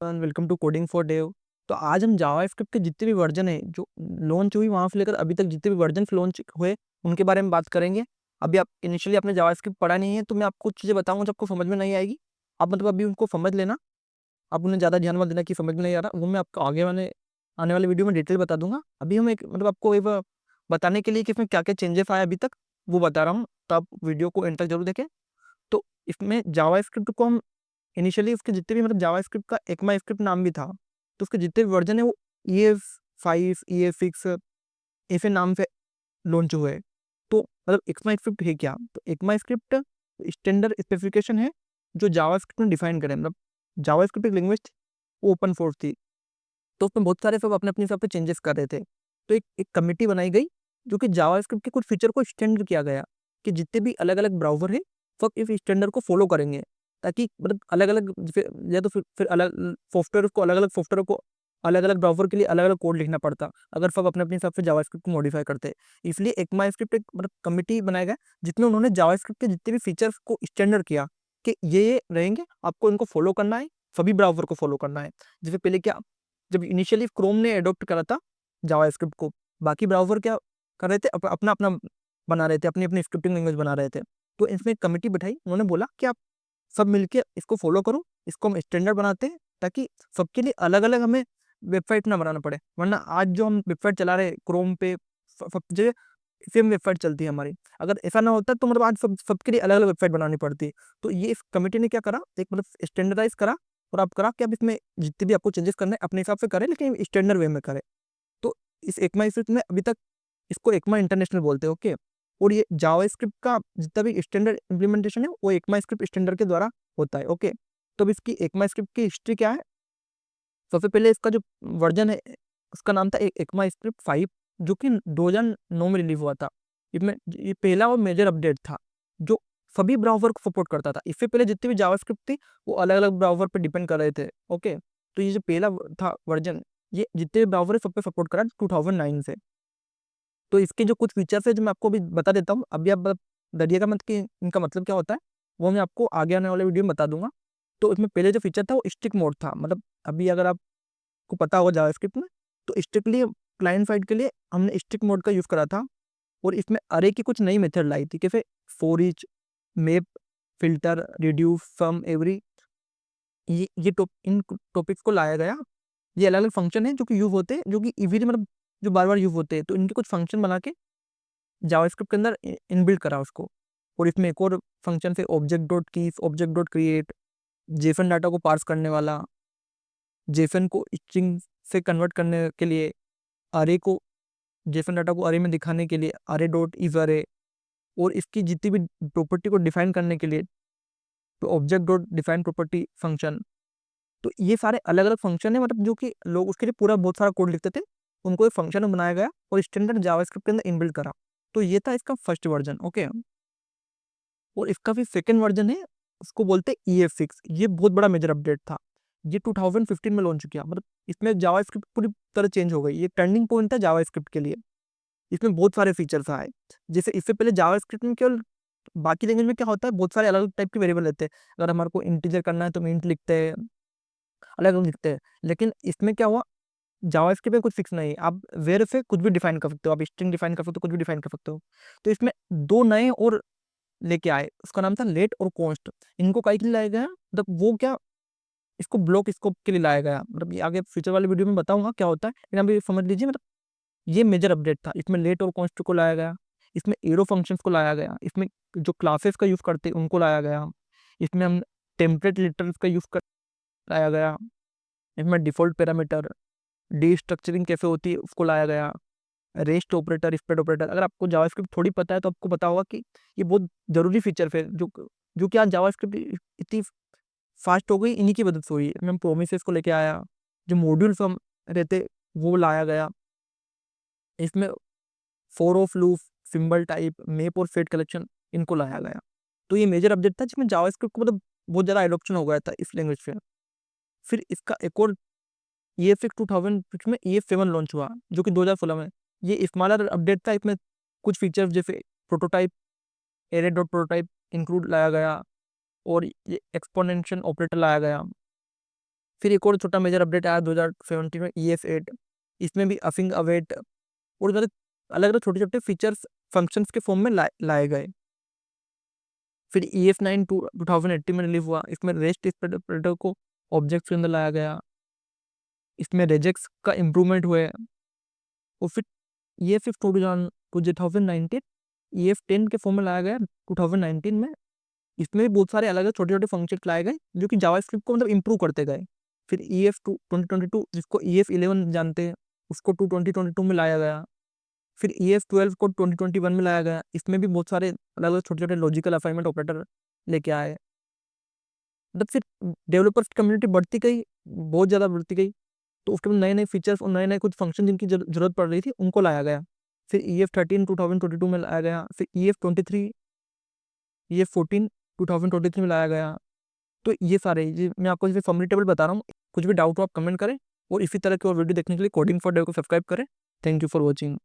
Welcome to coding for Dev. तो आज हम जावास्क्रिप्ट के जितने भी वर्जन है जो लॉन्च हुई वहाँ से लेकर अभी तक जितने भी वर्जन लॉन्च हुए उनके बारे में बात करेंगे। अभी आप इनिशियली आपने जावास्क्रिप्ट पढ़ा नहीं है तो मैं आपको कुछ चीज़ें बताऊंगा जो आपको समझ में नहीं आएगी। आप मतलब अभी उनको समझ लेना, आप उन्हें ज़्यादा ध्यान मत देना कि समझ में नहीं आ रहा, वो मैं आपको आने वाले वीडियो में डिटेल बता दूंगा। अभी हम एक मतलब आपको एक बताने के लिए कि इसमें क्या क्या चेंजेस आए अभी तक वो बता रहा हूँ, तो आप वीडियो को एंड तक जरूर देखें। तो इसमें जावास्क्रिप्ट को हम इनिशियली उसके जितने भी मतलब जावास्क्रिप्ट का एकमा स्क्रिप्ट नाम भी था, तो उसके जितने भी वर्जन है वो EF5 EF6 ऐसे नाम से लॉन्च हुए। तो मतलब एकमा स्क्रिप्ट है क्या, तो एकमा स्क्रिप्ट स्टैंडर्ड स्पेसिफिकेशन है जो जावास्क्रिप्ट में डिफाइन करें। मतलब जावास्क्रिप्ट एक लैंग्वेज वो ओपन सोर्स थी, तो उसमें बहुत सारे सब अपने अपने हिसाब से चेंजेस कर रहे थे। तो एक कमिटी बनाई गई जो कि जावास्क्रिप्ट के कुछ फीचर को स्टैंडर्ड किया गया कि जितने भी अलग अलग ब्राउजर है सब इस स्टैंडर्ड को फॉलो करेंगे, ताकि मतलब अलग अलग या तो फिर अलग सॉफ्टवेयर को अलग अलग सॉफ्टवेयर को अलग अलग ब्राउजर के लिए अलग अलग कोड लिखना पड़ता अगर सब अपने अपने हिसाब से जावास्क्रिप्ट को मॉडिफाई करते। इसलिए एकमा स्क्रिप्ट एक मतलब कमिटी बनाया गया जिसमें उन्होंने जावास्क्रिप्ट के जितने भी फीचर्स को स्टैंडर्ड किया कि ये रहेंगे, आपको इनको फॉलो करना है, सभी ब्राउजर को फॉलो करना है। जैसे पहले क्या, जब इनिशियली क्रोम ने अडॉप्ट करा था जावास्क्रिप्ट को, बाकी ब्राउजर क्या कर रहे थे, अपना अपना बना रहे थे, अपनी अपनी स्क्रिप्टिंग लैंग्वेज बना रहे थे। तो इसमें एक कमेटी बैठाई, उन्होंने बोला कि आप सब मिलके इसको फॉलो करो, इसको हम स्टैंडर्ड बनाते हैं ताकि सबके लिए अलग अलग हमें वेबसाइट ना बनाना पड़े। वरना आज जो हम वेबसाइट चला रहे हैं क्रोम पे सब जगह सेम वेबसाइट चलती है हमारी, अगर ऐसा ना होता तो मतलब आज सबके लिए अलग अलग वेबसाइट बनानी पड़ती। तो ये इस कमेटी ने क्या करा, एक मतलब स्टैंडर्डाइज करा, और आप करा कि आप इसमें जितने भी आपको चेंजेस करने हैं अपने हिसाब से करें लेकिन स्टैंडर्ड वे में करें। तो इस एकमा स्क्रिप्ट में अभी तक इसको एकमा इंटरनेशनल बोलते हैं, ओके। और ये जावास्क्रिप्ट का जितना भी स्टैंडर्ड इम्प्लीमेंटेशन है वो एकमा स्क्रिप्ट स्टैंडर्ड के द्वारा होता है, ओके। तो अब इसकी एकमा स्क्रिप्ट की हिस्ट्री क्या है, सबसे पहले इसका जो वर्जन है उसका नाम था एकमा स्क्रिप्ट 5, जो कि 2009 में रिलीज हुआ था। इसमें ये पहला और मेजर अपडेट था जो सभी ब्राउजर को सपोर्ट करता था। इससे पहले जितनी भी जावास्क्रिप्ट थी वो अलग अलग ब्राउजर पर डिपेंड कर रहे थे, ओके। तो ये जो पहला था वर्जन, ये जितने भी ब्राउजर है सब पे सपोर्ट करा 2009 से। तो इसके जो कुछ फीचर्स है जो मैं आपको अभी बता देता हूँ, अभी आप डरिएगा मत कि इनका मतलब क्या होता है, वो मैं आपको आगे आने वाले वीडियो में बता दूंगा। तो इसमें पहले जो फीचर था वो स्टिक मोड था। मतलब अभी अगर आपको पता होगा जावास्क्रिप्ट में, तो स्ट्रिक्टली क्लाइंट साइड के लिए हमने स्टिक मोड का यूज करा था। और इसमें अरे की कुछ नई मेथड लाई थी, जैसे for each, map, filter, reduce, sum, every. इन टॉपिक्स को लाया गया। ये अलग अलग फंक्शन है जो कि यूज होते हैं, जो कि इजीली मतलब जो बार बार यूज होते हैं, तो इनके कुछ फंक्शन बना के जावास्क्रिप्ट के अंदर इनबिल्ट करा उसको। और इसमें एक और फंक्शन है object dot keys, object dot create, Jason data को पार्स करने वाला, जेसन को स्ट्रिंग से कन्वर्ट करने के लिए, अरे को जेसन डाटा को अरे में दिखाने के लिए अरे डॉट इज अरे, और इसकी जितनी भी प्रॉपर्टी को डिफाइन करने के लिए तो object dot define property function. तो ये सारे अलग अलग फंक्शन है, मतलब जो कि लोग उसके लिए पूरा बहुत सारा कोड लिखते थे, उनको एक फंक्शन में बनाया गया और स्टैंडर्ड जावास्क्रिप्ट के अंदर इनबिल्ट करा। तो ये था इसका फर्स्ट वर्जन, ओके। और इसका फिर सेकेंड वर्जन है, उसको बोलते हैं EF6। ये बहुत बड़ा मेजर अपडेट था, ये 2015 में लॉन्च किया। मतलब इसमें जावास्क्रिप्ट पूरी तरह चेंज हो गई, ये टर्निंग पॉइंट था जावास्क्रिप्ट के लिए। इसमें बहुत सारे फीचर्स आए। जैसे इससे पहले जावास्क्रिप्ट में केवल, बाकी लैंग्वेज में क्या होता है बहुत सारे अलग अलग टाइप के वेरिएबल रहते हैं। अगर हमारे को इंटीजर करना है तो हम इंट लिखते हैं, अलग अलग लिखते हैं। लेकिन इसमें क्या हुआ, जावास्क्रिप्ट में कुछ फिक्स नहीं है, आप वेर से कुछ भी डिफाइन कर सकते हो, आप स्ट्रिंग डिफाइन कर सकते हो, कुछ भी डिफाइन कर सकते हो। तो इसमें दो नए और लेके आए, उसका नाम था लेट और कॉन्स्ट। इनको काहे के लिए लाया गया, मतलब वो क्या, इसको ब्लॉक स्कोप के लिए लाया गया। मतलब ये आगे फ्यूचर वाले वीडियो में बताऊंगा क्या होता है, लेकिन अभी समझ लीजिए मतलब ये मेजर अपडेट था। इसमें लेट और कॉन्स्ट को लाया गया, इसमें एरो फंक्शंस को लाया गया, इसमें जो क्लासेस का यूज करते हैं उनको लाया गया, इसमें हम टेम्पलेट लिटर्स का यूज कर लाया गया, इसमें डिफॉल्ट पैरामीटर, डी स्ट्रक्चरिंग कैसे होती है उसको लाया गया, रेस्ट ऑपरेटर, स्प्रेड ऑपरेटर। अगर आपको जावास्क्रिप्ट थोड़ी पता है तो आपको पता होगा कि ये बहुत जरूरी फीचर है जो कि आज जावास्क्रिप्ट इतनी फास्ट हो गई इन्हीं की मदद से हुई है। मैं प्रोमिसेस को लेके आया, जो मॉड्यूल्स हम रहते वो लाया गया, इसमें four of loop, symbol type, map और फेट कलेक्शन, इनको लाया गया। तो ये मेजर अपडेट था जिसमें जावास्क्रिप्ट को मतलब बहुत ज़्यादा एडॉप्शन हो गया था इस लैंग्वेज पे। फिर इसका एक और EF6 2006 में EF7 लॉन्च हुआ जो कि 2016 में। ये स्मॉलर अपडेट था, इसमें कुछ फीचर्स जैसे prototype, array dot prototype include लाया गया, और ये एक्सपोनेंशियल ऑपरेटर लाया गया। फिर एक और छोटा मेजर अपडेट आया 2017 में, EF8। इसमें भी अफिंग अवेट और अलग अलग छोटे छोटे फीचर्स फंक्शंस के फॉर्म में लाए गए। फिर EF9 2018 में रिलीज हुआ। इसमें रेस्ट इंटरप्रेटर को ऑब्जेक्ट्स के अंदर लाया गया। इसमें रेजेक्स का इम्प्रूवमेंट हुआ है। और फिर EF5 2019 EF10 के फॉर्म में लाया गया 2019 में। इसमें भी बहुत सारे अलग अलग छोटे छोटे फंक्शन लाए गए जो कि जावास्क्रिप्ट को मतलब इम्प्रूव करते गए। फिर EF2 2022 जिसको EF11 जानते हैं, उसको 2022 में लाया गया। फिर EF12 को 2021 में लाया गया। इसमें भी बहुत सारे अलग अलग छोटे छोटे लॉजिकल असाइनमेंट ऑपरेटर लेके आए। मतलब फिर डेवलपर्स की कम्युनिटी बढ़ती गई, बहुत ज़्यादा बढ़ती गई। तो उसके बाद नए नए फीचर्स और नए नए कुछ फंक्शन जिनकी जरूरत पड़ रही थी उनको लाया गया। फिर EF13 2022 में लाया गया। फिर EF14 2023 में लाया गया। तो ये सारे मैं आपको जैसे समरी टेबल बता रहा हूँ। कुछ भी डाउट हो आप कमेंट करें, और इसी तरह की और वीडियो देखने के लिए कोडिंग फॉर डेव को सब्सक्राइब करें। Thank you for watching.